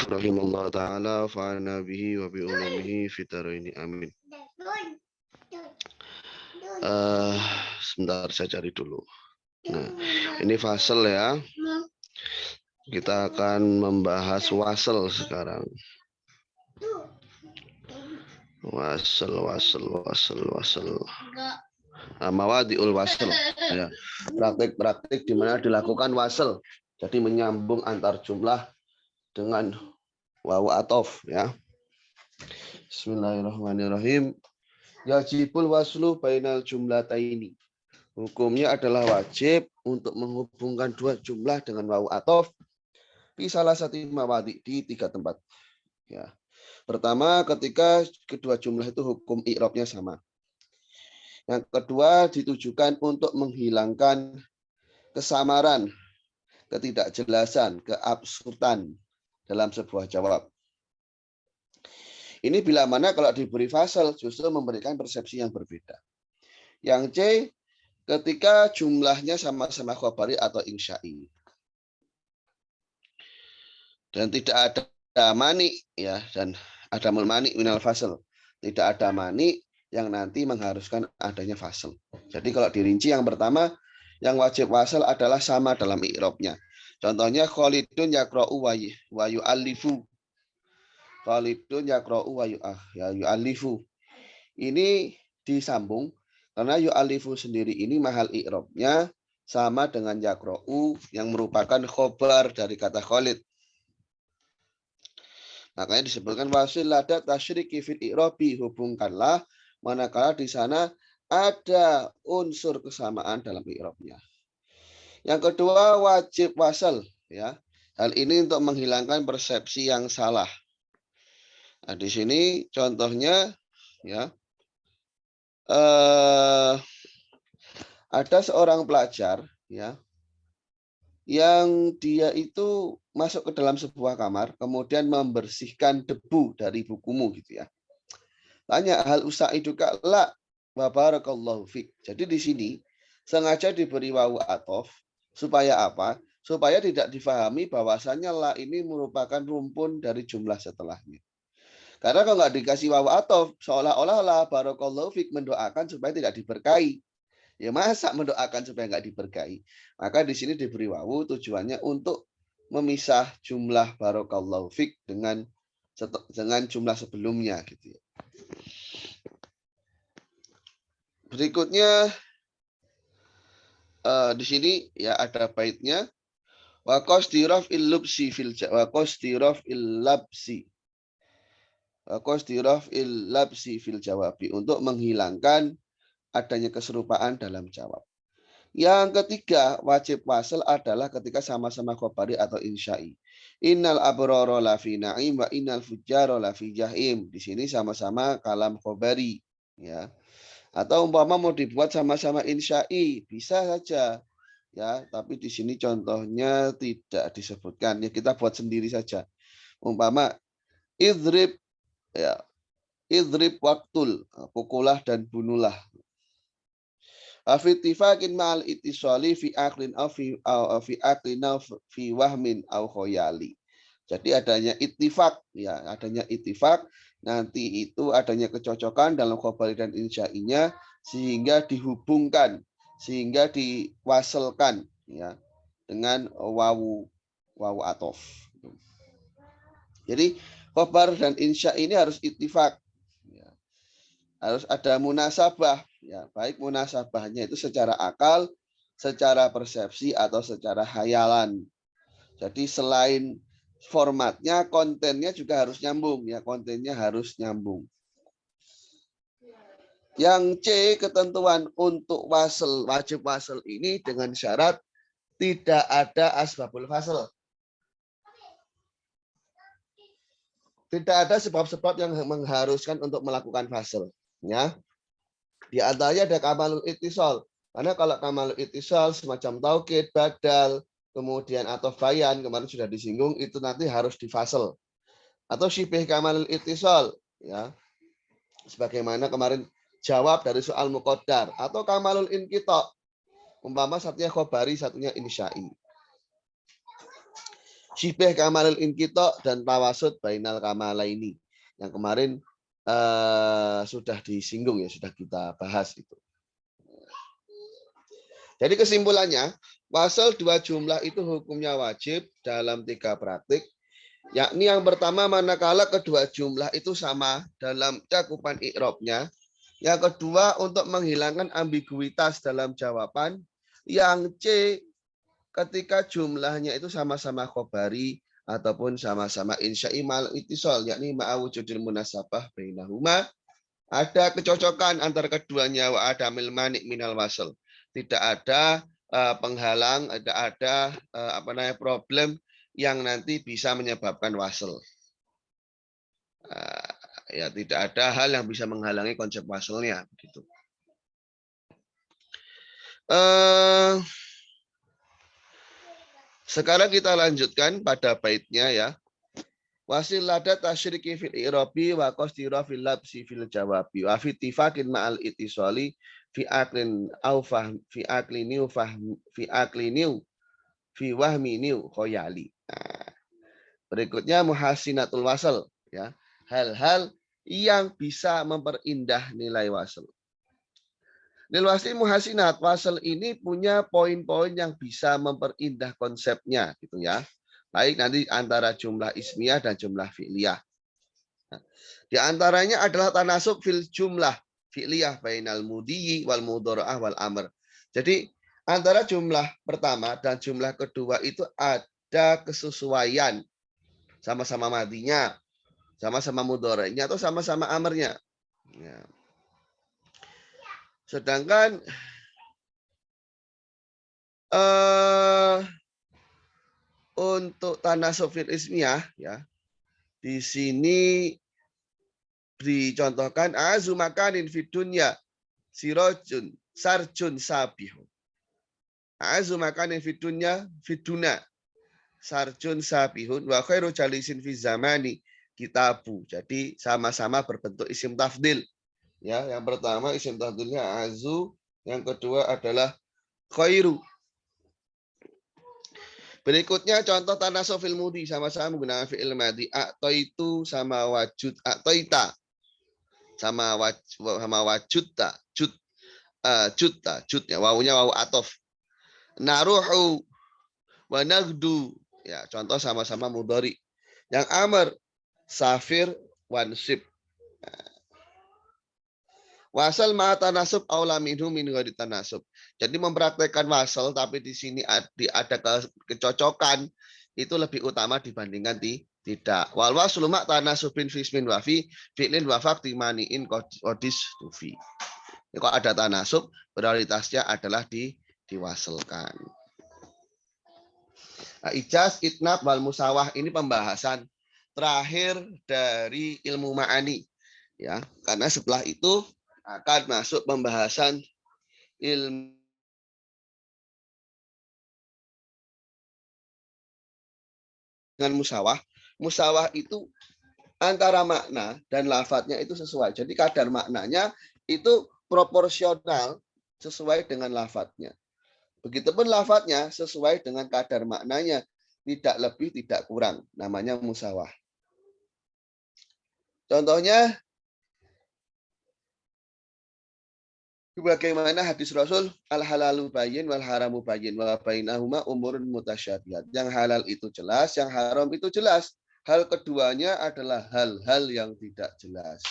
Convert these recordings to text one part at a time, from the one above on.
rahimahullah ta'ala fa'ana bihi wa bi ulumihi fitaraini amin. Sebentar saya cari dulu. Nah, ini fasal ya. Kita akan membahas wasal sekarang. Wasal. Mawadi'ul wasal. Ya. Praktik-praktik di mana dilakukan wasal. Jadi menyambung antar jumlah dengan wawu atof ya. Bismillahirrahmanirrahim. Yajibul waslu bainal jumlataini. Hukumnya adalah wajib untuk menghubungkan dua jumlah dengan wawu atof di salah satu mawadi di 3 tempat. Ya. Pertama, ketika kedua jumlah itu hukum i'rabnya sama. Yang kedua, ditujukan untuk menghilangkan kesamaran, ketidakjelasan, keabsurdan dalam sebuah jawab. Ini bila mana kalau diberi fasal justru memberikan persepsi yang berbeda. Yang C, ketika jumlahnya sama-sama khabari atau insya'i. Dan tidak ada mani ya, dan ada mani minal fasal. Tidak ada mani yang nanti mengharuskan adanya fasal. Jadi kalau dirinci yang pertama, yang wajib wasal adalah sama dalam i'rabnya. Contohnya Khalidun yaqra'u wa yu'allifu. Khalidun yaqra'u wa yu'allifu. Ini disambung karena yu'allifu sendiri ini mahal i'rabnya sama dengan yaqra'u yang merupakan khobar dari kata Khalid. Makanya disebutkan wasil lada tasyriki fil i'rabi, hubungkanlah manakala di sana ada unsur kesamaan dalam i'rabnya. Yang kedua wajib wasal ya. Hal ini untuk menghilangkan persepsi yang salah. Nah, di sini contohnya ya. Ada seorang pelajar ya yang dia itu masuk ke dalam sebuah kamar kemudian membersihkan debu dari bukumu gitu ya. Tanya hal usaiduka la wa barakallahu fik. Jadi di sini sengaja diberi wawu atof supaya apa? Supaya tidak difahami bahwasannya la ini merupakan rumpun dari jumlah setelahnya. Karena kalau nggak dikasih wawu atof seolah-olah la barakallahu fik mendoakan supaya tidak diberkahi. Ya masa mendoakan supaya nggak diberkahi. Maka di sini diberi wawu tujuannya untuk memisah jumlah barakallahu fik dengan jumlah sebelumnya gitu ya. Berikutnya di sini ya ada baitnya wa qasdirafil labsi fil wa qasdirafil labsi fil jawabi, untuk menghilangkan adanya keserupaan dalam jawab. Yang ketiga, wajib wasal adalah ketika sama-sama khabari atau insya'i. Innal abrara lafi na'im wa innal fujjara lafi jahim. Di sini sama-sama kalam khabari ya. Atau umpama mau dibuat sama-sama insya'i, bisa saja ya, tapi di sini contohnya tidak disebutkan. Ya kita buat sendiri saja. Umpama idrib ya. Idrib waktul, pukulah dan bunuhlah. Afitifakin ma'al itisali fi aklin aw fi aklin aw fi wahmin aw khoyali. Jadi adanya ittifaq ya, adanya ittifaq nanti itu adanya kecocokan dalam khabari dan insya'inya sehingga dihubungkan, sehingga diwasalkan ya dengan wawu atof. Jadi khabar dan insya ini harus ittifaq. Ya. Harus ada munasabah. Ya, baik munasabahnya itu secara akal, secara persepsi atau secara hayalan. Jadi selain formatnya, kontennya juga harus nyambung ya, kontennya harus nyambung. Yang C, ketentuan untuk wasl, wajib wasl ini dengan syarat tidak ada asbabul fasl. Tidak ada sebab-sebab yang mengharuskan untuk melakukan fasl ya. Di antaranya ada kamalul ittisal. Karena kalau kamalul ittisal semacam taukid, badal, kemudian atau bayan, kemarin sudah disinggung, itu nanti harus difasal. Atau syibih kamalul ittisal, ya. Sebagaimana kemarin jawab dari soal muqaddar. Atau kamalul inqita. Umpama satunya khobari, satunya insya'i. Syibeh kamalil inkito dan tawasud bainal kamalaini. Yang kemarin sudah disinggung ya, sudah kita bahas itu. Jadi kesimpulannya, wasal dua jumlah itu hukumnya wajib dalam 3 praktik. Yakni yang pertama manakala kedua jumlah itu sama dalam cakupan i'rabnya. Yang kedua untuk menghilangkan ambiguitas dalam jawaban. Yang C ketika jumlahnya itu sama-sama khobari ataupun sama-sama insya'i mal ittisal, yakni ma'awujudil munasabah bainahuma. Ada kecocokan antara keduanya wa adamil mani' minal wasl. Tidak ada penghalang, tidak ada problem yang nanti bisa menyebabkan wasl. Ya tidak ada hal yang bisa menghalangi konsep waslnya begitu. Sekarang kita lanjutkan pada baitnya ya. Wasil lada tasyriki fil i'rabi wa qastira fil labsi fil jawabi wa fi ittifaqin ma'al ittisali fi aqlin au fahm fi aqliniu fahm fi aqliniu fi wahminiu khoyali. Nah, berikutnya muhasinatul wasl ya. Hal-hal yang bisa memperindah nilai wasl. Lil wasli muhasinat, wasl ini punya poin-poin yang bisa memperindah konsepnya gitu ya. Baik nanti antara jumlah ismiyah dan jumlah fi'liyah. Nah, di antaranya adalah tanasub fil jumlah fi'liyah bainal mudiyyi wal mudharaah wal amr. Jadi antara jumlah pertama dan jumlah kedua itu ada kesesuaian, sama-sama madinya, sama-sama mudhari'nya atau sama-sama amarnya. Ya. Sedangkan untuk tanasub fil ismiyah ya, di sini dicontohkan azu makanin fid dunya sirajun sarjun sabihun. Azu makanin fid dunya fiduna sarjun sabihun wa khairu jalisin fi zamani kitabu. Jadi sama-sama berbentuk isim tafdil. Ya, yang pertama isim tafdilnya azu, yang kedua adalah khairu. Berikutnya contoh tanasub fil mudi sama-sama menggunakan fi'il madhi. A'taitu sama wajud a'taita sama wajudta judnya wawunya wawu atof. Naruhu wa nagdu ya contoh sama-sama mudhari. Yang amr safir wansib. Wasal ma tanasub aula minhu min ghairi tanasub. Jadi mempraktekkan wasal tapi di sini ada kecocokan itu lebih utama dibandingkan tidak. Wal waslu ma tanasubin fi ismin wa fi fi'lin wa faqti mani'in qadis tufi. Kalau ada tanasub prioritasnya adalah diwasalkan. Nah, ijaz, itnab, wal musawah ini pembahasan terakhir dari ilmu ma'ani ya. Karena setelah itu akan masuk pembahasan ilmu dengan musawah. Musawah itu antara makna dan lafadznya itu sesuai. Jadi kadar maknanya itu proporsional sesuai dengan lafadznya. Begitupun lafadznya sesuai dengan kadar maknanya, tidak lebih tidak kurang. Namanya musawah. Contohnya bagaimana hadis Rasul al-halalu bayyin wal haramu bayyin wa bainahuma umurun mutasyabihat. Yang halal itu jelas, yang haram itu jelas. Hal keduanya adalah hal-hal yang tidak jelas.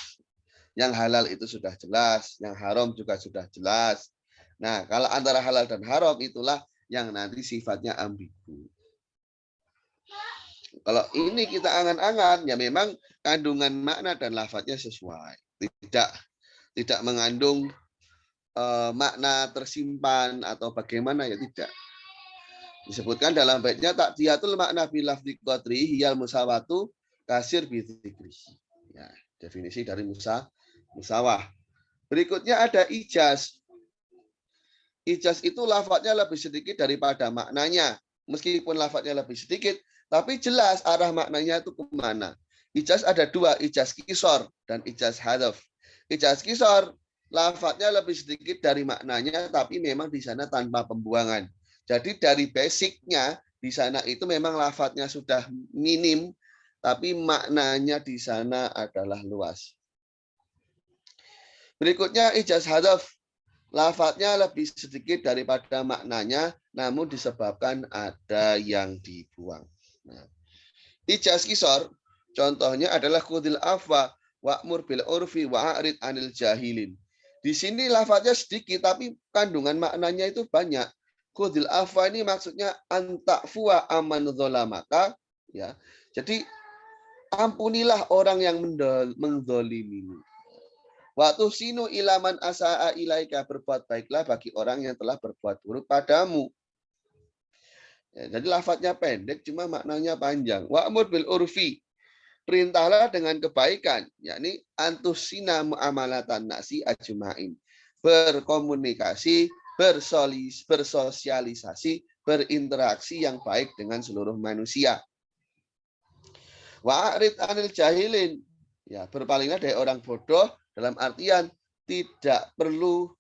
Yang halal itu sudah jelas, yang haram juga sudah jelas. Nah, kalau antara halal dan haram itulah yang nanti sifatnya ambigu. Kalau ini kita angan-angan, ya memang kandungan makna dan lafadznya sesuai. Tidak mengandung makna tersimpan atau bagaimana ya tidak. Disebutkan dalam baitnya takdiyatul makna bil lafzi qadri hiyal musawatu kasir bi dzikri. Ya, definisi dari musawah. Berikutnya ada ijaz. Ijaz itu lafadznya lebih sedikit daripada maknanya. Meskipun lafadznya lebih sedikit, tapi jelas arah maknanya itu kemana. Ijaz ada dua, ijaz kisor dan ijaz hadaf. Ijaz kisor lafadznya lebih sedikit dari maknanya, tapi memang di sana tanpa pembuangan. Jadi dari basicnya di sana itu memang lafadznya sudah minim, tapi maknanya di sana adalah luas. Berikutnya ijaz hadaf. Lafadznya lebih sedikit daripada maknanya, namun disebabkan ada yang dibuang. Nah, ijaz kisor, contohnya adalah khudil afwa, wa'mur bil urfi, wa'arid anil jahilin. Di sini lafadznya sedikit, tapi kandungan maknanya itu banyak. Khudil afwa ini maksudnya antakfuwa aman dzolamaka. Ya. Jadi, ampunilah orang yang mendolimimu. Waktu sinu ilaman asa'a ilaika, berbuat baiklah bagi orang yang telah berbuat buruk padamu. Ya, jadi lafadznya pendek, cuma maknanya panjang. Wa'mur bil urfi, perintahlah dengan kebaikan, yakni antusina mu'amalatan nasi ajmain. Berkomunikasi, bersosialisasi, berinteraksi yang baik dengan seluruh manusia. Wa'arid anil jahilin, ya, berpalinglah dari orang bodoh, dalam artian tidak perlu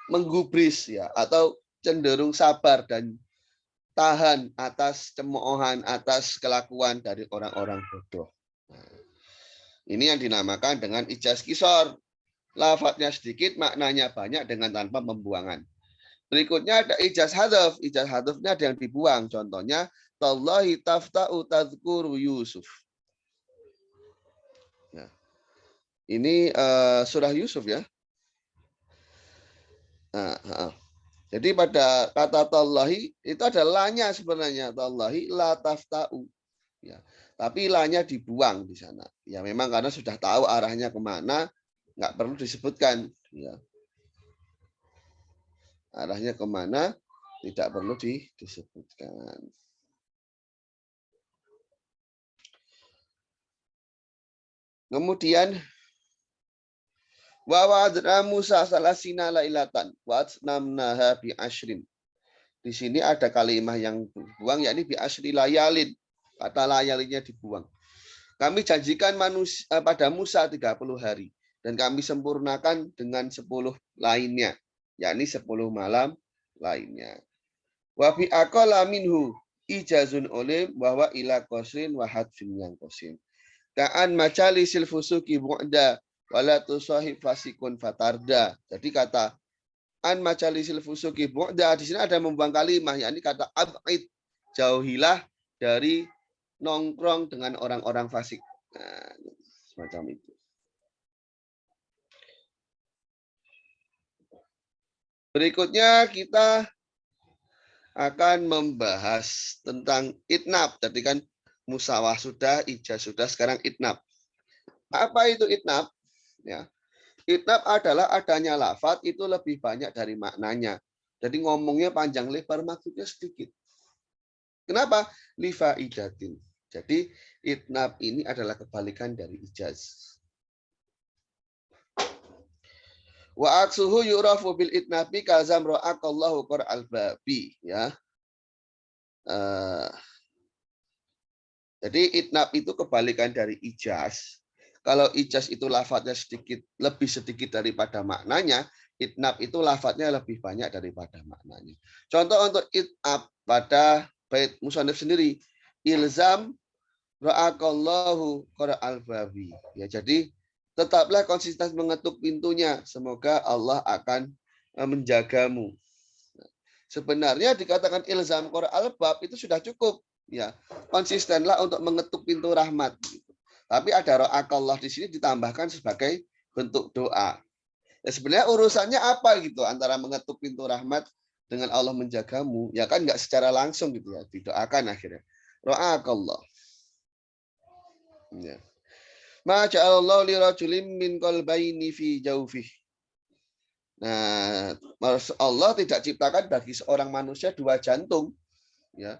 menggubris, ya, atau cenderung sabar dan tahan atas cemoohan, atas kelakuan dari orang-orang bodoh. Nah, ini yang dinamakan dengan ijaz kisor. Lafadznya sedikit, maknanya banyak dengan tanpa pembuangan. Berikutnya ada ijaz hadaf. Ijaz hadafnya ada yang dibuang. Contohnya, Tallahi tafta'u tadhkuru Yusuf. Nah, ini surah Yusuf, ya. Nah, jadi pada kata tallahi itu ada lanya sebenarnya, tallahi la tafta'u. Ya, tapi lanya dibuang di sana. Ya memang karena sudah tahu arahnya kemana, nggak perlu disebutkan. Ya. Arahnya kemana tidak perlu disebutkan. Kemudian wa wa'adna Musa salasina lailatan wa atnamnaha bi ashrin. Di sini ada kalimat yang dibuang, yakni bi ashri layalin. Kata layalinnya dibuang. Kami janjikan pada Musa 30 hari. Dan kami sempurnakan dengan 10 lainnya. Yakni 10 malam lainnya. Wa fi aqala minhu ijazun olim bahwa ila qasrin wa hadfin yang qasim. Ka'an majalisil fusuki bu'da wala tusahib fasikun fatarda. Jadi kata an majalisil fusuki bu'da di sini ada membuang kalimah, yakni kata ab'id, jauhilah dari nongkrong dengan orang-orang fasik. Nah, semacam itu. Berikutnya kita akan membahas tentang itnab. Tadi kan musawah sudah, ijaz sudah, sekarang itnab. Apa itu itnab? Ya. Itnab adalah adanya lafadz itu lebih banyak dari maknanya. Jadi ngomongnya panjang lebar, maksudnya sedikit. Kenapa? Lifaidatin. Jadi itnab ini adalah kebalikan dari ijaz. Wa aksuhu yu'rafu bil itnabi kazam ra'akallahu qur'al babi, ya. Jadi itnab itu kebalikan dari ijaz. Kalau ijaz itu lafadznya lebih sedikit daripada maknanya, itnab itu lafadznya lebih banyak daripada maknanya. Contoh untuk itnab pada bait musannif sendiri, ilzam ra'akallahu qur'al babi. Ya, jadi tetaplah konsisten mengetuk pintunya, semoga Allah akan menjagamu. Sebenarnya dikatakan ilzam qur'al bab itu sudah cukup, ya. Konsistenlah untuk mengetuk pintu rahmat. Tapi ada ra'akallah di sini ditambahkan sebagai bentuk doa. Ya, sebenarnya urusannya apa gitu antara mengetuk pintu rahmat dengan Allah menjagamu? Ya kan nggak secara langsung gitu ya, didoakan akhirnya. Ra'akallah. Ya. Ma ja'alallahu li rajulin min qalbayni fi jawfih. Nah, Allah tidak ciptakan bagi seorang manusia 2 jantung, ya,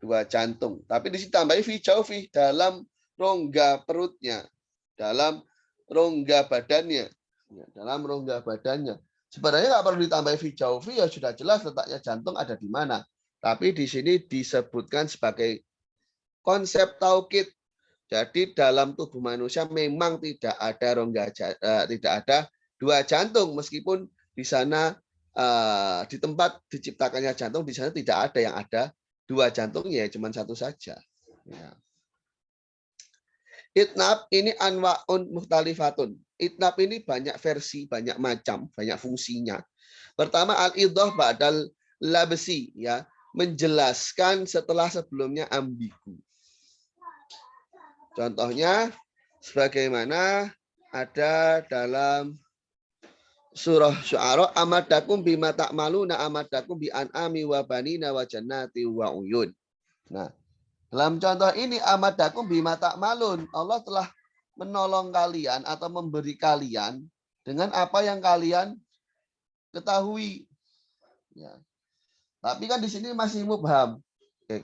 2 jantung. Tapi di sini tambahi fi jawfih, dalam rongga perutnya, dalam rongga badannya, ya, dalam rongga badannya. Sebenarnya nggak perlu ditambah fi jawfih, ya sudah jelas letaknya jantung ada di mana. Tapi di sini disebutkan sebagai konsep taukid. Jadi dalam tubuh manusia memang tidak ada rongga, tidak ada 2 jantung, meskipun di sana di tempat diciptakannya jantung di sana tidak ada yang ada dua jantung, ya cuma satu saja. Ya. Itnab ini anwa'un mukhtalifatun. Itnab ini banyak versi, banyak macam, banyak fungsinya. Pertama al-idhah ba'dal labsi, ya, menjelaskan setelah sebelumnya ambigu. Contohnya sebagaimana ada dalam surah Syu'ara, amadakum bima ta'maluna amadakum bi an'ami wa banina wa jannati wa uyun. Nah, dalam contoh ini amadakum bima ta'malun, Allah telah menolong kalian atau memberi kalian dengan apa yang kalian ketahui. Ya. Tapi kan di sini masih mubham.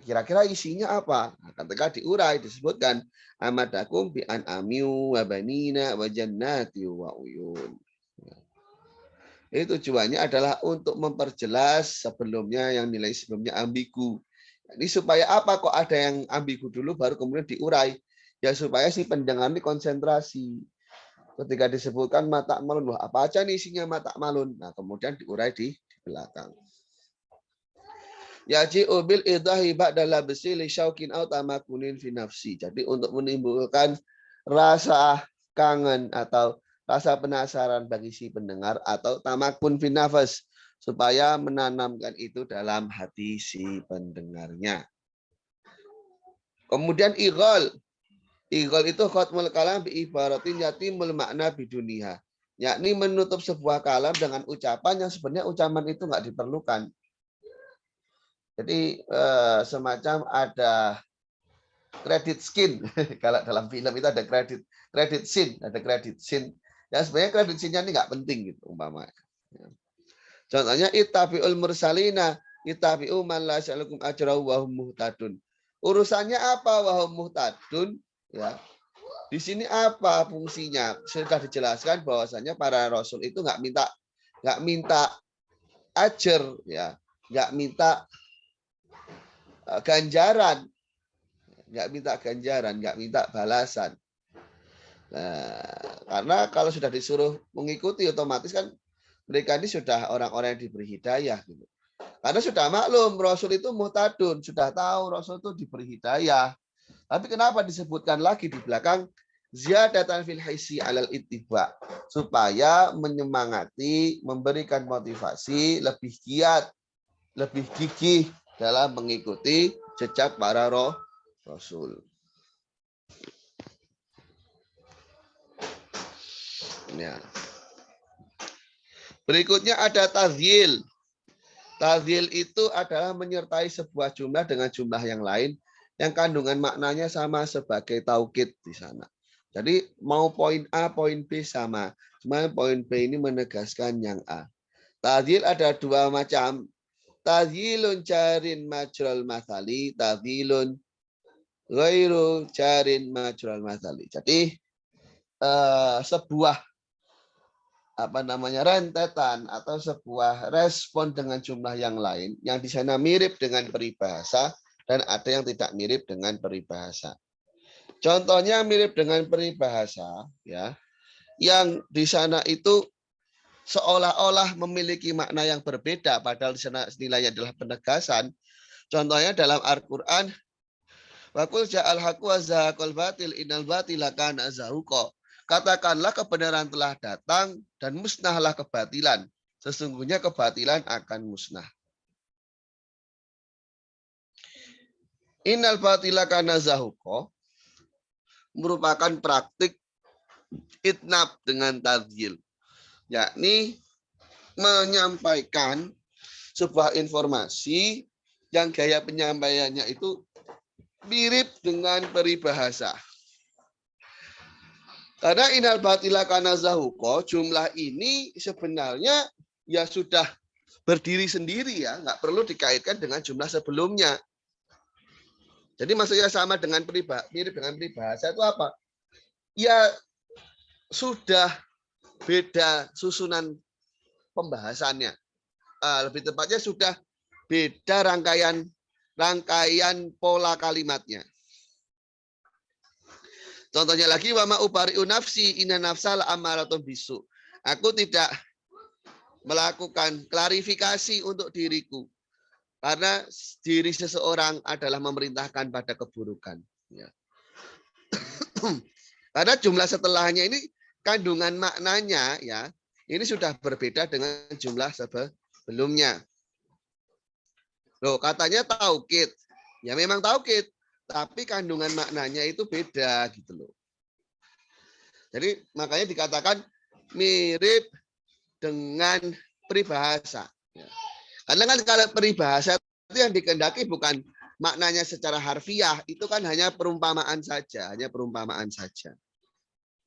Kira-kira isinya apa? Nah, ketika diurai disebutkan amadakum bi an'ami wa banina wa jannati wa uyun. Itu tujuannya adalah untuk memperjelas sebelumnya yang nilai sebelumnya ambigu. Ini supaya apa kok ada yang ambigu dulu baru kemudian diurai. Ya supaya si pendengar ini konsentrasi. Ketika disebutkan mata malun, wah apa aja nih isinya mata malun. Nah kemudian diurai di belakang. Yaji'u bil idahi ba'da labsi li syauqin aw tamakunin fi nafsi. Jadi untuk menimbulkan rasa kangen atau rasa penasaran bagi si pendengar atau tamakun fi nafas supaya menanamkan itu dalam hati si pendengarnya. Kemudian ighal. Ighal itu khatmul kalam bi ibaratin yatimul makna biduniha. Yakni menutup sebuah kalam dengan ucapan yang sebenarnya ucapan itu nggak diperlukan. Jadi semacam ada credit skin. Kalau dalam film itu ada credit scene, ada credit scene. Ya sebenarnya credit scene-nya ini nggak penting gitu umpamanya. Contohnya ittabi'ul mursalina, ittabi'u man la yas'alukum ajra wa hum muhtadun. Urusannya apa wa hum muhtadun? Ya. Di sini apa fungsinya? Sudah dijelaskan bahwasanya para rasul itu nggak minta ajar, ya, nggak minta ganjaran, nggak minta balasan. Nah, karena kalau sudah disuruh mengikuti otomatis kan mereka ini sudah orang-orang yang diberi hidayah gitu. Karena sudah maklum Rasul itu muhtadun, sudah tahu Rasul itu diberi hidayah. Tapi kenapa disebutkan lagi di belakang ziyadatan fil hissi alal ittiba, supaya menyemangati, memberikan motivasi lebih giat, lebih gigih dalam mengikuti jejak para Rasul. Ya. Berikutnya ada tazyil. Tazyil itu adalah menyertai sebuah jumlah dengan jumlah yang lain yang kandungan maknanya sama sebagai taukid di sana. Jadi mau poin A, poin B sama. Cuma poin B ini menegaskan yang A. Tazyil ada dua macam. Tazyilun jarin majral mathali, tazyilun ghairu jarin majral mathali. Jadi sebuah rentetan atau sebuah respon dengan jumlah yang lain yang di sana mirip dengan peribahasa dan ada yang tidak mirip dengan peribahasa. Contohnya mirip dengan peribahasa, ya, yang di sana itu seolah-olah memiliki makna yang berbeda padahal di sana nilainya adalah penegasan. Contohnya dalam Al-Qur'an, wa qul ja'al haqqu wa zahaqal batil innal batila kana zahuqa. Katakanlah kebenaran telah datang dan musnahlah kebatilan. Sesungguhnya kebatilan akan musnah. Innal batila kana zahuqa merupakan praktik itnab dengan tazyil. Yakni menyampaikan sebuah informasi yang gaya penyampaiannya itu mirip dengan peribahasa. Karena inal batila kana zahuqa, jumlah ini sebenarnya ya sudah berdiri sendiri, ya, nggak perlu dikaitkan dengan jumlah sebelumnya. Jadi maksudnya sama dengan mirip dengan peribahasa itu apa? Ya sudah beda susunan pembahasannya. Lebih tepatnya sudah beda rangkaian pola kalimatnya. Contohnya lagi, wa ma ubari'u nafsi inna nafsal amaratun bisu. Aku tidak melakukan klarifikasi untuk diriku. Karena diri seseorang adalah memerintahkan pada keburukan. Ya. Karena jumlah setelahnya ini kandungan maknanya ya ini sudah berbeda dengan jumlah sebelumnya. Loh, katanya taukid. Ya memang taukid, tapi kandungan maknanya itu beda gitu loh. Jadi makanya dikatakan mirip dengan peribahasa. Ya. Karena kan kalau peribahasa itu yang dikehendaki bukan maknanya secara harfiah, itu kan hanya perumpamaan saja,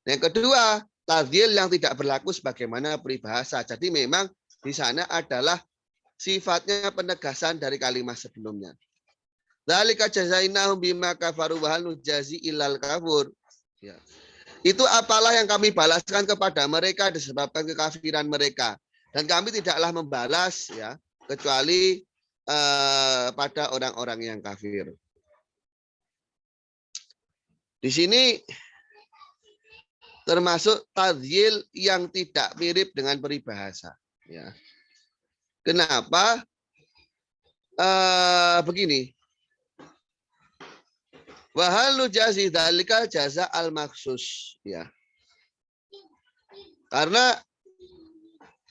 Yang kedua, tadhil yang tidak berlaku sebagaimana peribahasa. Jadi memang di sana adalah sifatnya penegasan dari kalimat sebelumnya. Dzalika jazainahum bima kafaru wa hal nujazi illal kafur. Ya. Itu apalah yang kami balaskan kepada mereka disebabkan kekafiran mereka. Dan kami tidaklah membalas ya kecuali pada orang-orang yang kafir. Di sini termasuk tadhil yang tidak mirip dengan peribahasa. Ya. Kenapa? Begini. Wahal nujazi dzalika jaza al maksus. Ya. Karena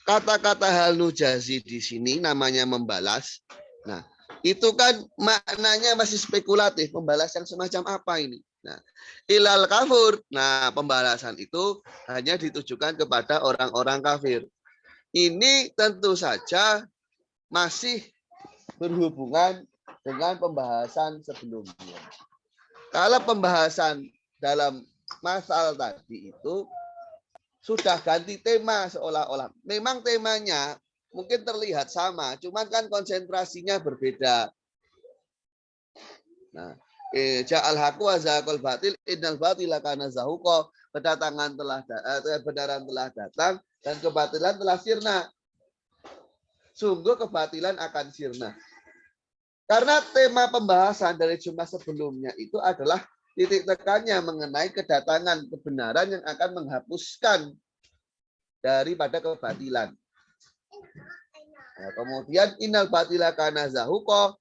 kata-kata hal nujazi di sini namanya membalas. Nah, itu kan maknanya masih spekulatif. Membalas yang semacam apa ini? Nah, ilal kafur. Nah, pembalasan itu hanya ditujukan kepada orang-orang kafir. Ini tentu saja masih berhubungan dengan pembahasan sebelumnya. Kalau pembahasan dalam masal tadi itu sudah ganti tema seolah-olah. Memang temanya mungkin terlihat sama, cuman kan konsentrasinya berbeda. Nah, ja'al haqu wa zaqal batil innal batila kana zahuqa. Kedatangan kebenaran telah datang dan kebatilan telah sirna. Sungguh kebatilan akan sirna. Karena tema pembahasan dari jumlah sebelumnya itu adalah titik tekannya mengenai kedatangan kebenaran yang akan menghapuskan daripada kebatilan. Nah, kemudian innal batila kana zahuqa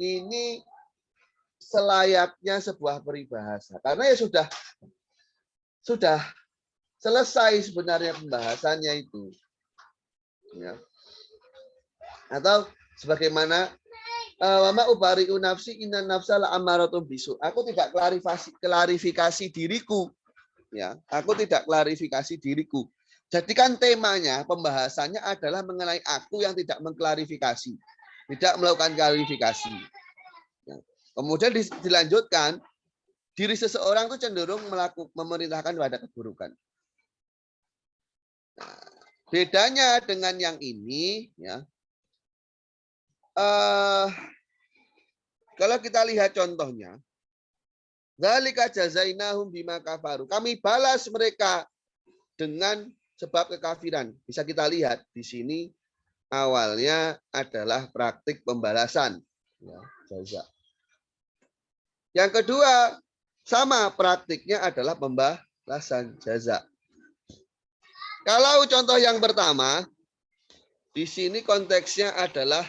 ini selayaknya sebuah peribahasa. Karena ya sudah selesai sebenarnya pembahasannya itu. Ya. Atau sebagaimana wama ubari'u nafsi inna nafsa la'ammaratun bisu. Aku tidak klarifikasi diriku. Ya, aku tidak klarifikasi diriku. Jadi kan temanya, pembahasannya adalah mengenai aku yang tidak mengklarifikasi. Tidak melakukan klarifikasi. Ya. Kemudian dilanjutkan, diri seseorang itu cenderung memerintahkan pada keburukan. Nah, bedanya dengan yang ini, ya. Kalau kita lihat contohnya, dzalika jazainahum bima kafaru. Kami balas mereka dengan sebab kekafiran. Bisa kita lihat di sini awalnya adalah praktik pembalasan, ya, jaza. Yang kedua, sama praktiknya adalah pembalasan jaza. Kalau contoh yang pertama, di sini konteksnya adalah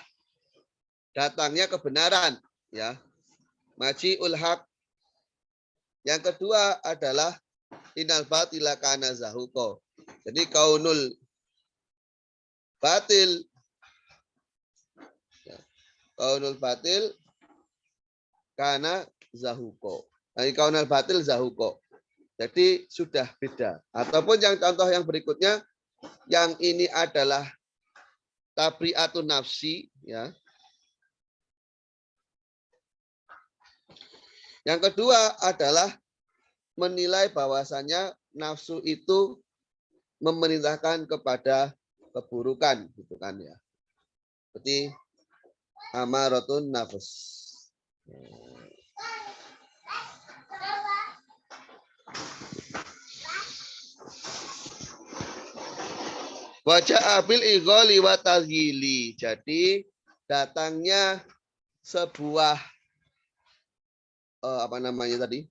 datangnya kebenaran, ya. Maji'ul haq. Yang kedua adalah innal batila kana zahuqa. Jadi kaunul batil, ya. Kaunul batil kana zahuqa. Nah, kaunul batil zahuqa. Jadi sudah beda. Ataupun yang contoh yang berikutnya, yang ini adalah tabri'atun nafsi, ya. Yang kedua adalah menilai bahwasannya nafsu itu memerintahkan kepada keburukan, gitu kan ya. Seperti amaratun nafs. Wajah abil igoli wa tagili. Jadi datangnya sebuah apa namanya tadi?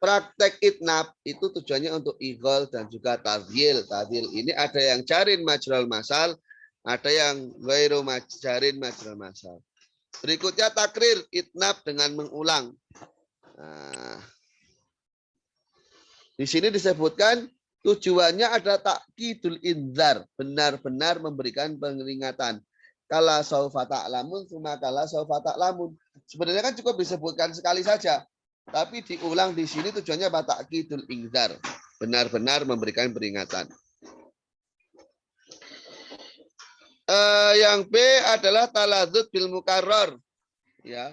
praktek itnab itu tujuannya untuk igol dan juga tadhil. Tadhil ini ada yang jarin majral masal, ada yang ghairu jarin majral masal. Berikutnya takrir itnab dengan mengulang. Nah, di sini disebutkan tujuannya ada takkidul inzar, benar-benar memberikan peringatan. Kala saufa ta'lamun, summa kala saufa ta'lamun. Sebenarnya kan cukup disebutkan sekali saja, tapi diulang di sini tujuannya apa? Takkidul inzar, benar-benar memberikan peringatan. Yang B adalah taladzud bil mukarrar, ya.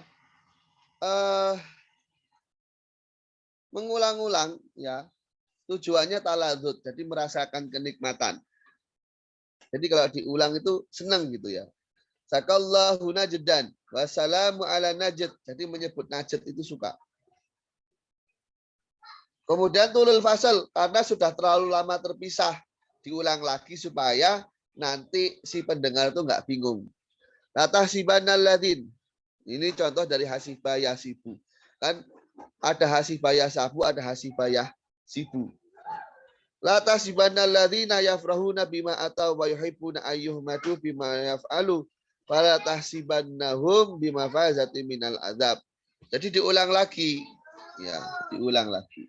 Mengulang-ulang, ya. Tujuannya taladzud, jadi merasakan kenikmatan. Jadi kalau diulang itu senang gitu ya. Sakallahu najdan wassalamu ala najd. Jadi menyebut najd itu suka. Kemudian tulul fasal karena sudah terlalu lama terpisah, diulang lagi supaya nanti si pendengar itu nggak bingung. Latah sibanal ladin. Ini contoh dari hasibah yasibu. Kan ada hasibah yasabu, ada hasibah yasibu. La tahsibanna alladziina yafrahuna bima ataw wa yuhibbuna ayyuhmadu bima yaf'alu fala tahsibannahum bimafazati minal adzab. Jadi diulang lagi. Ya, diulang lagi.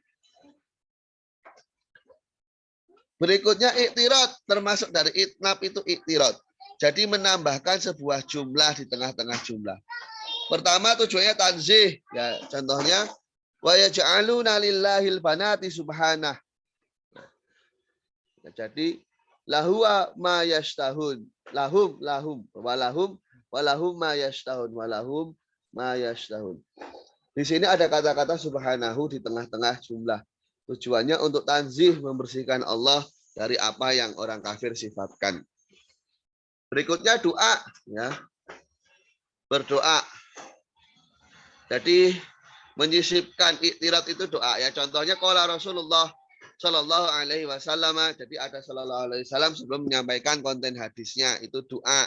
Berikutnya iktirad, termasuk dari itnab itu iktirad. Jadi menambahkan sebuah jumlah di tengah-tengah jumlah. Pertama tujuannya tanzih, ya contohnya wa yaj'aluna lillahil banati subhanah. Jadi lahua ma yashtahun, lahum walahum ma yashtahun, walahum ma yashtahun. Di sini ada kata-kata subhanahu di tengah-tengah jumlah. Tujuannya untuk tanzih, membersihkan Allah dari apa yang orang kafir sifatkan. Berikutnya doa, ya. Berdoa. Jadi menyisipkan iktirat itu doa, ya. Contohnya qala Rasulullah Shallallahu Alaihi Wasallam. Jadi ada Shallallahu Alaihi Wasallam sebelum menyampaikan konten hadisnya itu doa.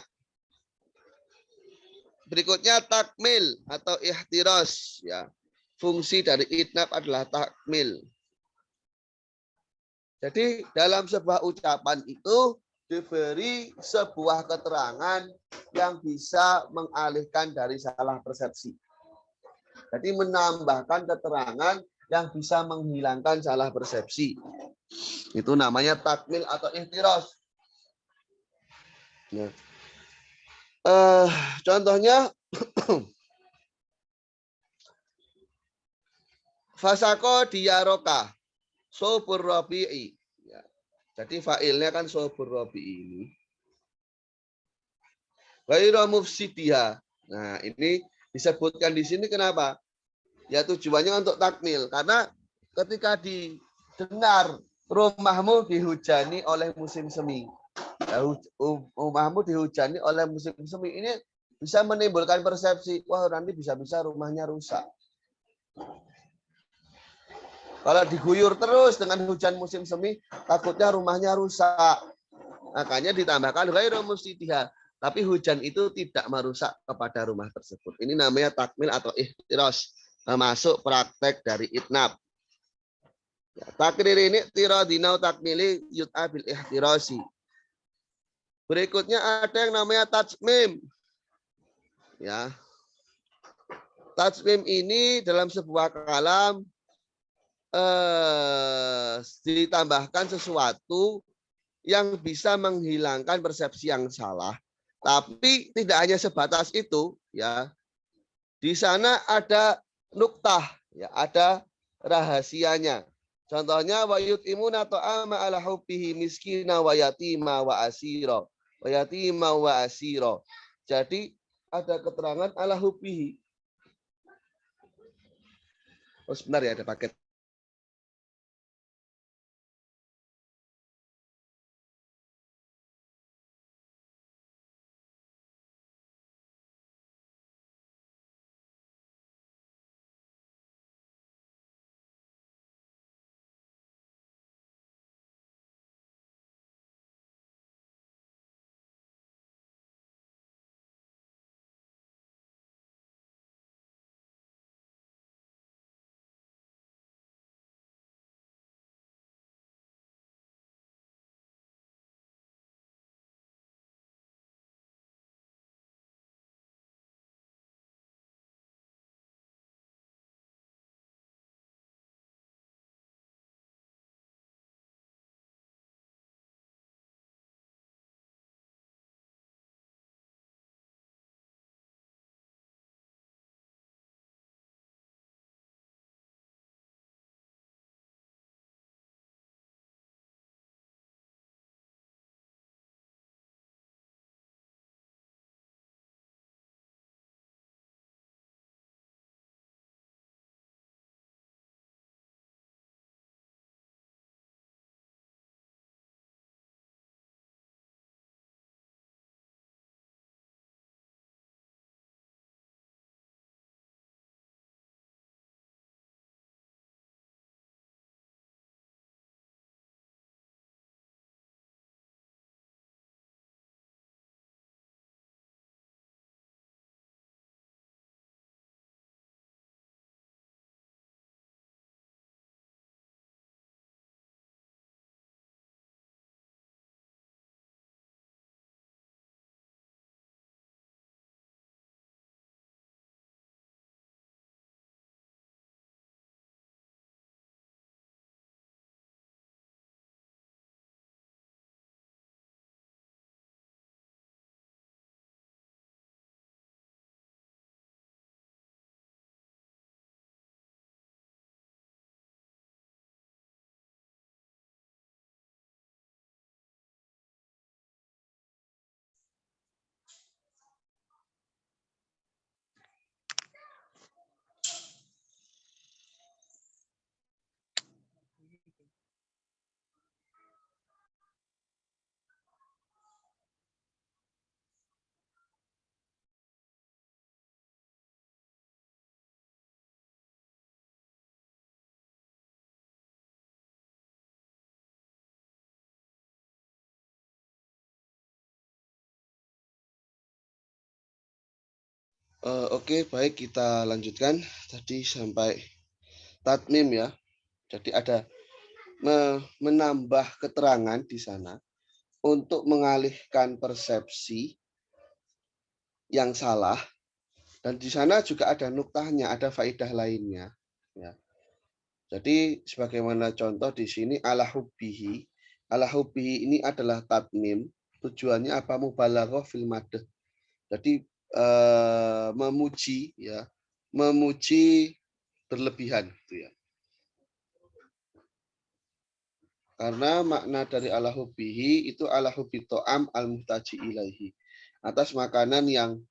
Berikutnya takmil atau ihtiras, ya. Fungsi dari itnab adalah takmil. Jadi dalam sebuah ucapan itu diberi sebuah keterangan yang bisa mengalihkan dari salah persepsi. Jadi menambahkan keterangan yang bisa menghilangkan salah persepsi. Itu namanya takmil atau ihtiras. Ya. Contohnya fasako diaroka sobur robi'i. Ya. Jadi fa'ilnya kan sobur robi'i ini. Ghairu mufsidiha. Nah, ini disebutkan di sini kenapa? Ya tujuannya untuk takmil. Karena ketika didengar rumahmu dihujani oleh musim semi. Rumahmu dihujani oleh musim semi. Ini bisa menimbulkan persepsi, wah nanti bisa-bisa rumahnya rusak. Kalau diguyur terus dengan hujan musim semi, takutnya rumahnya rusak. Makanya ditambahkan ghairu mufsidiha. Tapi hujan itu tidak merusak kepada rumah tersebut. Ini namanya takmil atau ihtiras. Termasuk praktek dari itnab. Ya, takrir ini tiradinau takmili yut'a bil ihtirasi. Berikutnya ada yang namanya tajmim. Ya. Tajmim ini dalam sebuah kalam ditambahkan sesuatu yang bisa menghilangkan persepsi yang salah. Tapi tidak hanya sebatas itu, ya. Di sana ada nuktah, ya, ada rahasianya. Contohnya wa yut'imuna ta'ama ala hubbihi miskina wa yatima wa asira. Wa yatima wa asira. Jadi ada keterangan ala hubbihi. Oh, sebentar ya, ada paket. Oke, baik, kita lanjutkan. Tadi sampai tatmim ya. Jadi ada menambah keterangan di sana untuk mengalihkan persepsi yang salah, dan di sana juga ada nuktahnya, ada faedah lainnya. Ya. Jadi sebagaimana contoh di sini ala hubbihi. Ala hubbihi ini adalah tatmim. Tujuannya apa? Mubalaghah fil madh. Jadi memuji ya, memuji berlebihan gitu ya. Karena makna dari ala hubbihi itu ala hubbi to'am al muhtaji ilaihi. Atas makanan yang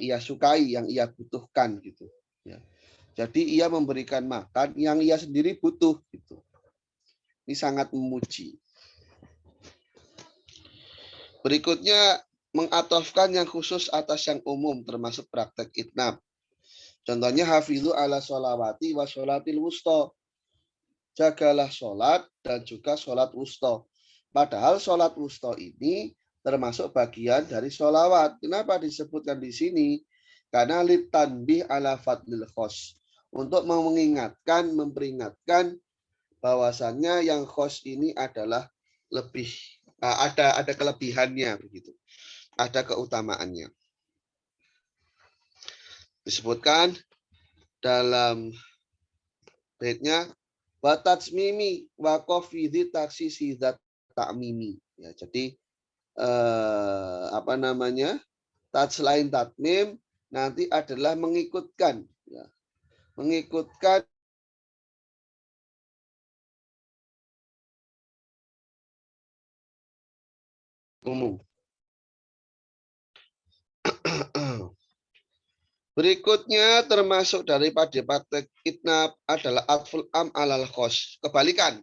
ia sukai, yang ia butuhkan gitu ya. Jadi ia memberikan makan yang ia sendiri butuh gitu. Ini sangat memuji. Berikutnya mengatofkan yang khusus atas yang umum termasuk praktek itnab. Contohnya hafizu ala sholawati wa sholatil wusta. Jagalah sholat dan juga sholat wusta. Padahal sholat wusta ini termasuk bagian dari sholawat. Kenapa disebutkan di sini? Karena litanbih ala fadlil khos. Untuk mengingatkan, memperingatkan bahwasannya yang khos ini adalah lebih ada kelebihannya begitu. Ada keutamaannya. Disebutkan dalam baitnya Watatsmimi wakofidhi taksi sidat takmimi. Ya, jadi apa namanya? Selain tatmim nanti adalah mengikutkan, ya, mengikutkan umum. Berikutnya termasuk daripada praktek itnab adalah atful am alal khos. Kebalikan.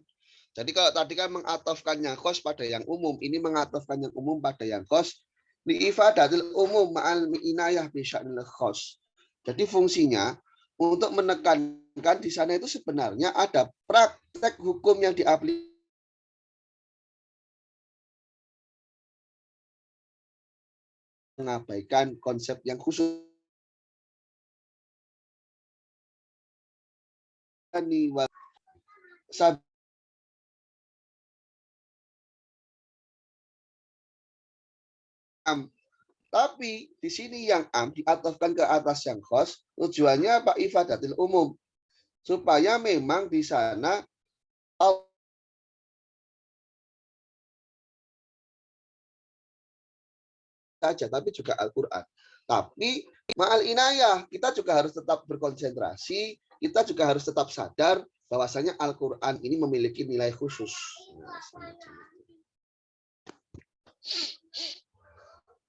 Jadi kalau tadi kan mengatofkan yang khos pada yang umum, ini mengatofkan yang umum pada yang khos. Liifadatil umum ma'al inayah bisya'nil khos. Jadi fungsinya untuk menekankan di sana itu sebenarnya ada praktek hukum yang diaplikasi mengabaikan konsep yang khusus. Tapi di sini yang am diatofkan ke atas yang khos, tujuannya apa? Ifadatil umum. Supaya memang di sana saja, tapi juga Al-Quran. Tapi ma'al inayah, kita juga harus tetap berkonsentrasi, kita juga harus tetap sadar bahwasanya Al-Quran ini memiliki nilai khusus.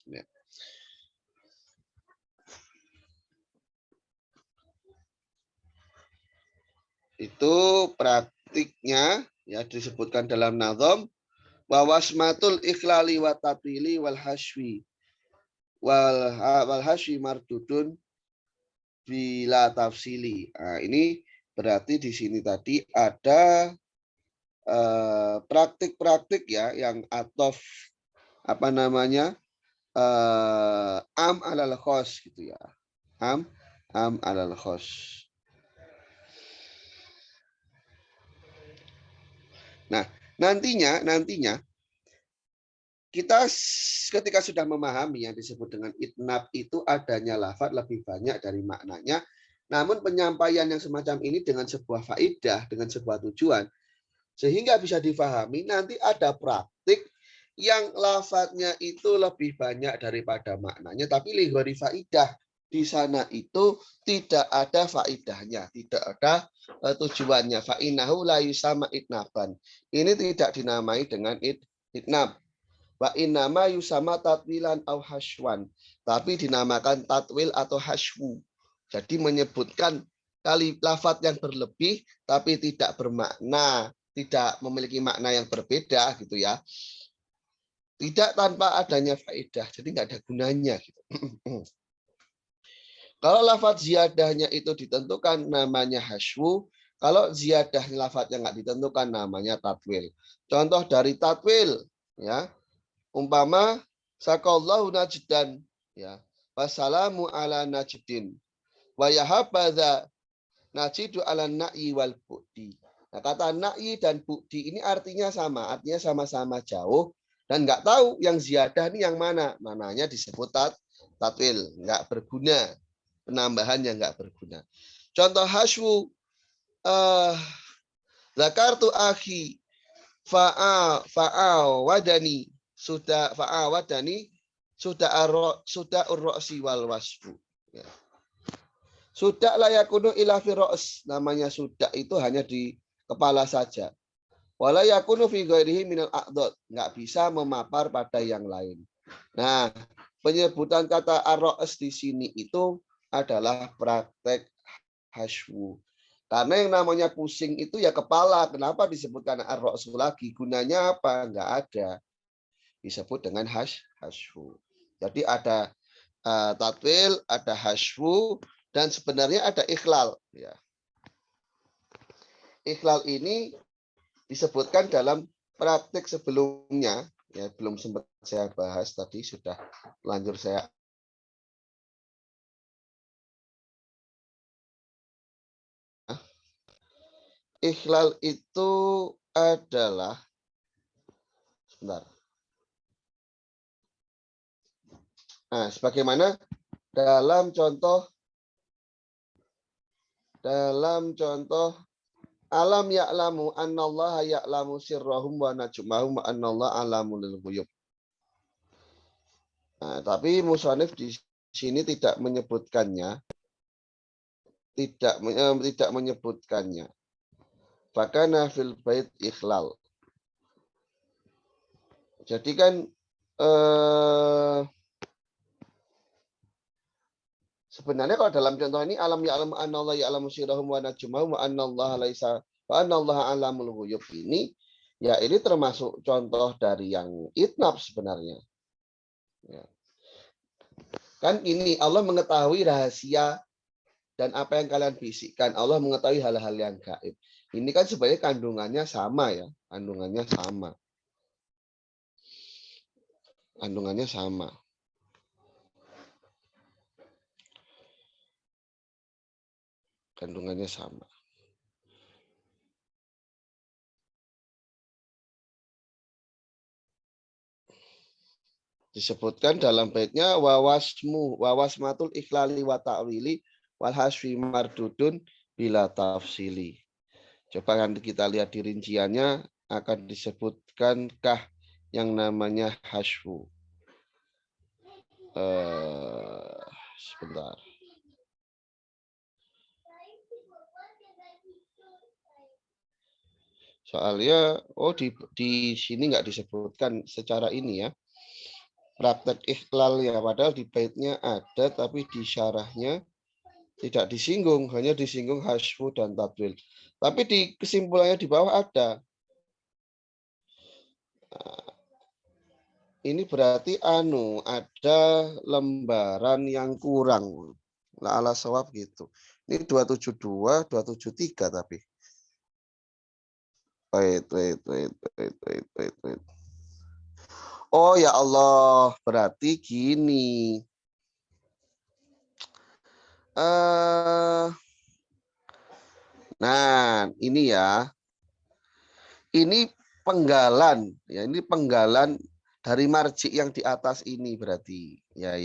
Ya. Itu praktiknya ya disebutkan dalam nazam wawasmatul ikhlali wa tatwili wal hashwi wal hashwi mardudun bila tafsili. Nah, ini berarti di sini tadi ada praktik-praktik ya yang atof apa namanya am alal khos gitu ya. Am alal khos. Nah, nantinya kita ketika sudah memahami yang disebut dengan itnab itu adanya lafaz lebih banyak dari maknanya. Namun penyampaian yang semacam ini dengan sebuah faedah, dengan sebuah tujuan, sehingga bisa difahami nanti ada praktik yang lafadznya itu lebih banyak daripada maknanya, tapi lighori faidah. Di sana itu tidak ada faidahnya, tidak ada tujuannya. Fa'inahu la yusama itnaban. Ini tidak dinamai dengan itnab. Wa innama yusama tatwilan au hashwan. Tapi dinamakan tatwil atau hashwu. Jadi menyebutkan kali lafaz yang berlebih tapi tidak bermakna, tidak memiliki makna yang berbeda gitu ya. Tidak tanpa adanya faedah. Jadi nggak ada gunanya gitu. Kalau lafaz ziyadahnya itu ditentukan namanya hashwu, kalau ziyadah lafaznya nggak ditentukan namanya tatwil. Contoh dari tatwil ya. Umpama sakallahu najdan ya. wassalamu ala najdin wa yahabadza najidu ala na'yi wal bu'di. Nah, kata na'yi dan bu'di ini artinya sama-sama jauh dan nggak tahu yang ziyadah ini yang mana. Mananya disebut tatwil, nggak berguna, penambahan yang nggak berguna. Contoh haswu, zakartu akhi wadani sudah urrosi wal wasfu. Ya. Sudah layakunu ila fi ra's, namanya sudah itu hanya di kepala saja. Wala yakunu fi ghairihi minal a'dad, enggak bisa memapar pada yang lain. Nah, penyebutan kata ar-ra's di sini itu adalah praktek haswu. Karena yang namanya pusing itu ya kepala. Kenapa disebutkan ar-ra'su lagi? Gunanya apa? Enggak ada. Disebut dengan haswu. Jadi ada tatwil, ada haswu, dan sebenarnya ada ikhlal. Ya. Ikhlal ini disebutkan dalam praktik sebelumnya, ya belum sempat saya bahas tadi, sudah lanjut saya. Ikhlal itu adalah, sebentar. Nah, sebagaimana dalam contoh alam ya'lamu annallaha ya'lamu sirrahum wa najmahum wa annallaha alamu lil ghuyub. Nah, tapi musannif di sini tidak menyebutkannya. Tidak menyebutkannya. Fakana fil bait ikhlal. Jadi kan sebenarnya kalau dalam contoh ini alam ya'lamu annallaha ya'lamu sirrahum wa najmahum wa annallaha laisa wa annallaha alamul ghuyub ini, ya ini termasuk contoh dari yang itnab sebenarnya. Ya. Kan ini Allah mengetahui rahasia dan apa yang kalian bisikkan. Allah mengetahui hal-hal yang gaib. Ini kan sebenarnya kandungannya sama ya, kandungannya sama. Kandungannya sama. Kandungannya sama. Disebutkan dalam baitnya wawasmatul ikhlali wa ta'wili wal hasfi mardudun bila tafsili. Coba nanti kita lihat di rinciannya akan disebutkankah yang namanya hasfu. Sebentar. Soalnya di sini nggak disebutkan secara ini ya. Praktek ikhlal ya, padahal di baitnya ada tapi di syarahnya tidak disinggung, hanya disinggung hasfu dan tatwil. Tapi di kesimpulannya di bawah ada. Ini berarti ada lembaran yang kurang. Lah ala sawab gitu. Ini 272, 273 tapi. Wait. Oh ya Allah, berarti gini. Nah, ini ya. Ini penggalan, ya ini penggalan dari marji yang di atas ini berarti. Ya.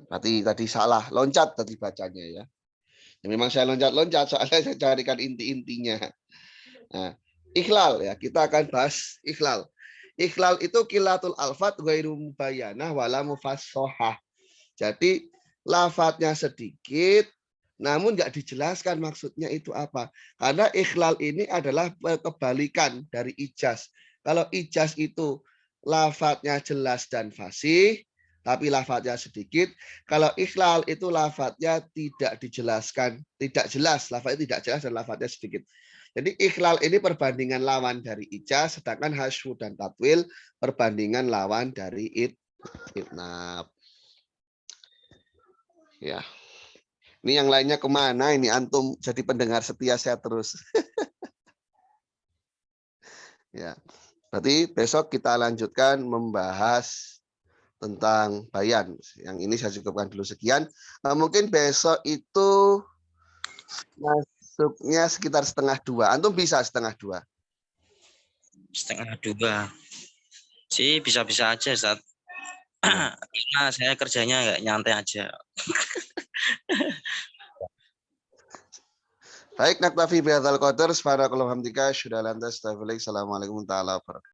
Berarti tadi salah, loncat tadi bacanya ya. Ya memang saya loncat-loncat soalnya saya carikan inti-intinya. Nah, ikhlal ya, kita akan bahas ikhlal. Ikhlal itu kilatul alfat ghairu mubayyanah wala mufassohah. Jadi lafadznya sedikit namun nggak dijelaskan maksudnya itu apa. Karena ikhlal ini adalah kebalikan dari ijaz. Kalau ijaz itu lafadznya jelas dan fasih, tapi lafadznya sedikit. Kalau ikhlal itu lafadznya tidak dijelaskan, tidak jelas, lafadznya tidak jelas dan lafadznya sedikit. Jadi ikhlal ini perbandingan lawan dari ijaz, sedangkan hasyu dan tatwil perbandingan lawan dari itnab. Ya. Ini yang lainnya kemana? Ini antum jadi pendengar setia saya terus. Ya. Berarti besok kita lanjutkan membahas tentang bayan. Yang ini saya cukupkan dulu sekian. Mungkin besok itu masuknya sekitar 1:30. Antum bisa 1:30? 1:30. Sih bisa-bisa aja, Ustaz. Karena saya kerjanya nggak nyantai aja. Baik, naktafi bihadzal qadar. Subhanakallahumma hamdika asyhadu an la ilaha illa anta astaghfiruka wa atubu ilaik. Assalamualaikum warahmatullahi wabarakatuh.